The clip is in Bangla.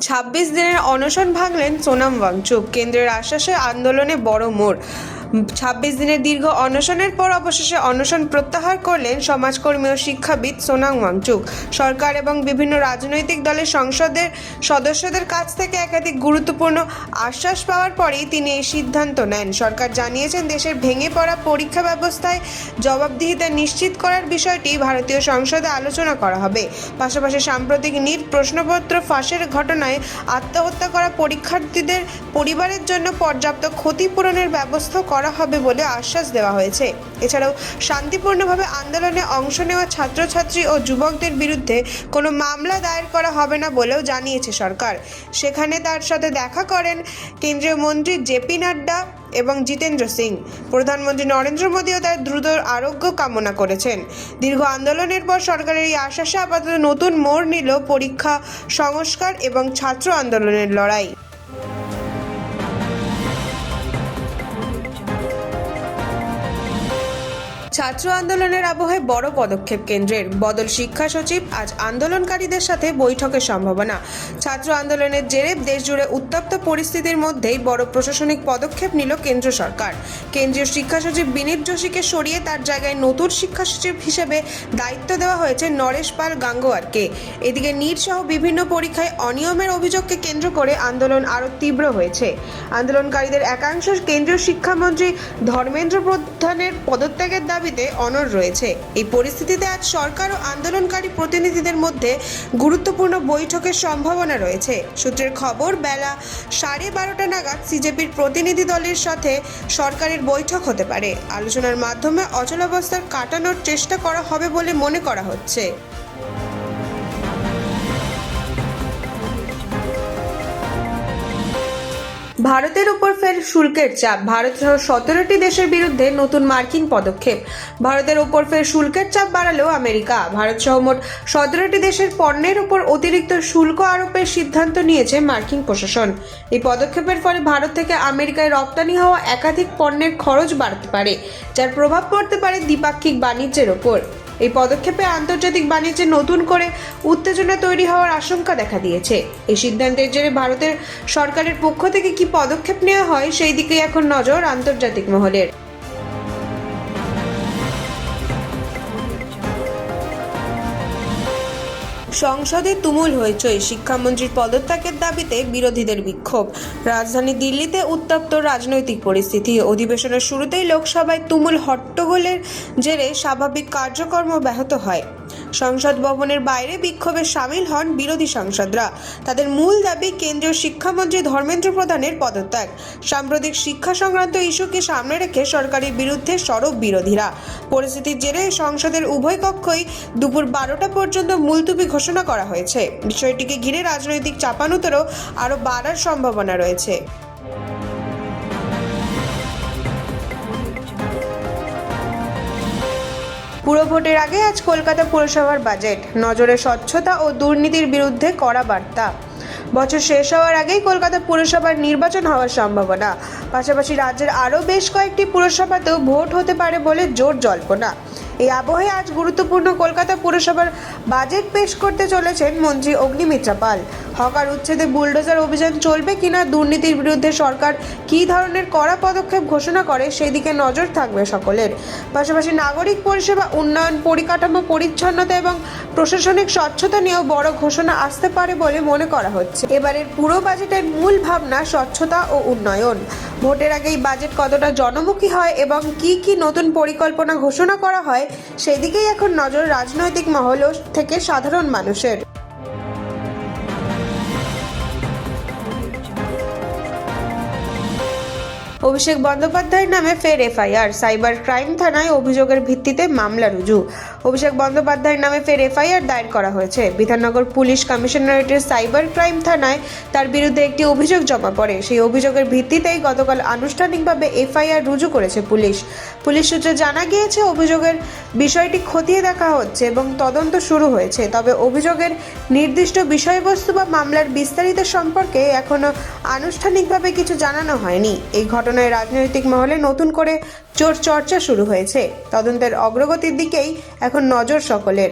২৬ দিনের অনশন ভাঙলেন সোনাম ওয়াংচুক। কেন্দ্রের আশ্বাসে আন্দোলনে বড় মোড়। ২৬ দিনের দীর্ঘ অনশনের পর অবশেষে অনশন প্রত্যাহার করলেন সমাজকর্মী ও শিক্ষাবিদ সোনাম ওয়াংচুক। সরকার এবং বিভিন্ন রাজনৈতিক দলের সংসদের সদস্যদের কাছ থেকে একাধিক গুরুত্বপূর্ণ আশ্বাস পাওয়ার পরেই তিনি এই সিদ্ধান্ত নেন। সরকার জানিয়েছেন, দেশের ভেঙে পড়া পরীক্ষা ব্যবস্থায় জবাবদিহিতা নিশ্চিত করার বিষয়টি ভারতীয় সংসদে আলোচনা করা হবে। পাশাপাশি সাম্প্রতিক নিট প্রশ্নপত্র ফাঁসের ঘটনায় আত্মহত্যা করা পরীক্ষার্থীদের পরিবারের জন্য পর্যাপ্ত ক্ষতিপূরণের ব্যবস্থা করা হবে বলে আশ্বাস দেওয়া হয়েছে। এছাড়াও শান্তিপূর্ণভাবে আন্দোলনে অংশ নেওয়া ছাত্রছাত্রী ও যুবকদের বিরুদ্ধে কোনো মামলা দায়ের করা হবে না বলেও জানিয়েছে সরকার। সেখানে তার সাথে দেখা করেন কেন্দ্রীয় মন্ত্রী জেপি নাড্ডা এবং জিতেন্দ্র সিং। প্রধানমন্ত্রী নরেন্দ্র মোদীও তার দ্রুত আরোগ্য কামনা করেছেন। দীর্ঘ আন্দোলনের পর সরকারের এই আশ্বাসে আপাতত নতুন মোড় নিল পরীক্ষা সংস্কার এবং ছাত্র আন্দোলনের লড়াই। ছাত্র আন্দোলনের আবহে বড় পদক্ষেপ কেন্দ্রের। বদল শিক্ষা সচিব আজ আন্দোলনকারীদের সাথে বৈঠকের সম্ভাবনা। ছাত্র আন্দোলনের জেরে দেশজুড়ে উত্তপ্ত পরিস্থিতির মধ্যেই বড় প্রশাসনিক পদক্ষেপ নিল কেন্দ্র সরকার। কেন্দ্রীয় শিক্ষা সচিব বিনীত যোশীকে সরিয়ে তার জায়গায় নতুন শিক্ষা সচিব হিসেবে দায়িত্ব দেওয়া হয়েছে নরেশ পাল গাঙ্গোয়ারকে। এদিকে নিট সহ বিভিন্ন পরীক্ষায় অনিয়মের অভিযোগকে কেন্দ্র করে আন্দোলন আরও তীব্র হয়েছে। আন্দোলনকারীদের একাংশ কেন্দ্রীয় শিক্ষামন্ত্রী ধর্মেন্দ্র প্রধানের পদত্যাগের দাবিতে অনড় রয়েছে। এই পরিস্থিতিতে আজ সরকার ও আন্দোলনকারী প্রতিনিধিদের মধ্যে গুরুত্বপূর্ণ বৈঠকের সম্ভাবনা রয়েছে। সূত্রের খবর, বেলা 12:30 নাগাদ সিজেপির প্রতিনিধি দলের সাথে সরকারের বৈঠক হতে পারে। আলোচনার মাধ্যমে অচলাবস্থা কাটানোর চেষ্টা করা হবে বলে মনে করা হচ্ছে। ভারতের উপর ফের শুল্কের চাপ। ভারত সহ 17টি দেশের বিরুদ্ধে নতুন মার্কিন পদক্ষেপ। ভারতের উপর ফের শুল্কের চাপ বাড়ালো আমেরিকা। ভারত সহ মোট 17টি দেশের পণ্যের উপর অতিরিক্ত শুল্ক আরোপের সিদ্ধান্ত নিয়েছে মার্কিন প্রশাসন। এই পদক্ষেপের ফলে ভারত থেকে আমেরিকায় রপ্তানি হওয়া একাধিক পণ্যের খরচ বাড়তে পারে, যার প্রভাব পড়তে পারে দ্বিপাক্ষিক বাণিজ্যের ওপর। এই পদক্ষেপে আন্তর্জাতিক বাণিজ্যে নতুন করে উত্তেজনা তৈরি হওয়ার আশঙ্কা দেখা দিয়েছে। এই সিদ্ধান্তের জেরে ভারতের সরকারের পক্ষ থেকে কি পদক্ষেপ নেওয়া হয় সেই দিকে এখন নজর আন্তর্জাতিক মহলের। সংসদে তুমুল হইচই। শিক্ষামন্ত্রীর পদত্যাগের দাবিতে বিরোধীদের বিক্ষোভ। রাজধানী দিল্লিতে উত্তপ্ত রাজনৈতিক পরিস্থিতি। অধিবেশনের শুরুতেই লোকসভায় তুমুল হট্টগোলের জেরে স্বাভাবিক কার্যক্রম ব্যাহত হয়। সংসদ ভবনের বাইরে বিক্ষোভে সামিল হন বিরোধী সাংসদরা। তাদের মূল দাবি কেন্দ্রীয় শিক্ষামন্ত্রী ধর্মেন্দ্র প্রধানের পদত্যাগ। সাম্প্রতিক শিক্ষা সংক্রান্ত ইস্যুকে সামনে রেখে সরকারের বিরুদ্ধে সরব বিরোধীরা। পরিস্থিতির জেরে সংসদের উভয় কক্ষই দুপুর 12টা পর্যন্ত মুলতুবি ঘোষণা করা হয়েছে। বিষয়টিকে ঘিরে রাজনৈতিক চাপানুতরও আরও বাড়ার সম্ভাবনা রয়েছে। পুরো ভোটের আগে আজ কলকাতা পুরসভার বাজেট। নজরে স্বচ্ছতা ও দুর্নীতির বিরুদ্ধে কড়া বার্তা। বছর শেষ হওয়ার আগেই কলকাতা পুরসভার নির্বাচন হওয়ার সম্ভাবনা। পাশাপাশি রাজ্যের আরও বেশ কয়েকটি পুরসভাতেও ভোট হতে পারে বলে জোর জল্পনা। এই আবহে আজ গুরুত্বপূর্ণ কলকাতা পুরসভার বাজেট পেশ করতে চলেছেন মন্ত্রী অগ্নিমিত্রা পাল। হকার উচ্ছেদে বুলডোজার অভিযান চলবে কিনা, দুর্নীতির বিরুদ্ধে সরকার কী ধরনের কড়া পদক্ষেপ ঘোষণা করে সেই দিকে নজর থাকবে সকলের। পাশাপাশি নাগরিক পরিষেবা উন্নয়ন, পরিকাঠামো পরিচ্ছন্নতা এবং প্রশাসনিক স্বচ্ছতা নিয়েও বড় ঘোষণা আসতে পারে বলে মনে করা হচ্ছে। এবারের পুরো বাজেটের মূল ভাবনা স্বচ্ছতা ও উন্নয়ন। ভোটের আগেই বাজেট কতটা জনমুখী হয় এবং কি নতুন পরিকল্পনা ঘোষণা করা হয় সেই দিকেই এখন নজর রাজনৈতিক মহল থেকে সাধারণ মানুষের। অভিষেক বন্দ্যোপাধ্যায়ের নামে ফের এফআইআর। সাইবার ক্রাইম থানায় অভিযোগের ভিত্তিতে মামলা রুজু। অভিষেক বন্দ্যোপাধ্যায়ের নামে ফের এফআইআর দায়ের করা হয়েছে। বিধাননগর পুলিশ কমিশনারেটের সাইবার ক্রাইম থানায় তার বিরুদ্ধে একটি অভিযোগ জমা পড়ে। সেই অভিযোগের ভিত্তিতেই গতকাল আনুষ্ঠানিকভাবে এফআইআর রুজু করেছে পুলিশ। পুলিশ সূত্রে জানা গিয়েছে, অভিযোগের বিষয়টি খতিয়ে দেখা হচ্ছে এবং তদন্ত শুরু হয়েছে। তবে অভিযোগের নির্দিষ্ট বিষয়বস্তু বা মামলার বিস্তারিত সম্পর্কে এখনো আনুষ্ঠানিকভাবে কিছু জানানো হয়নি। এই ঘটনায় রাজনৈতিক মহলে নতুন করে জোর চর্চা শুরু হয়েছে। তদন্তের অগ্রগতির দিকেই এখন নজর সকলের।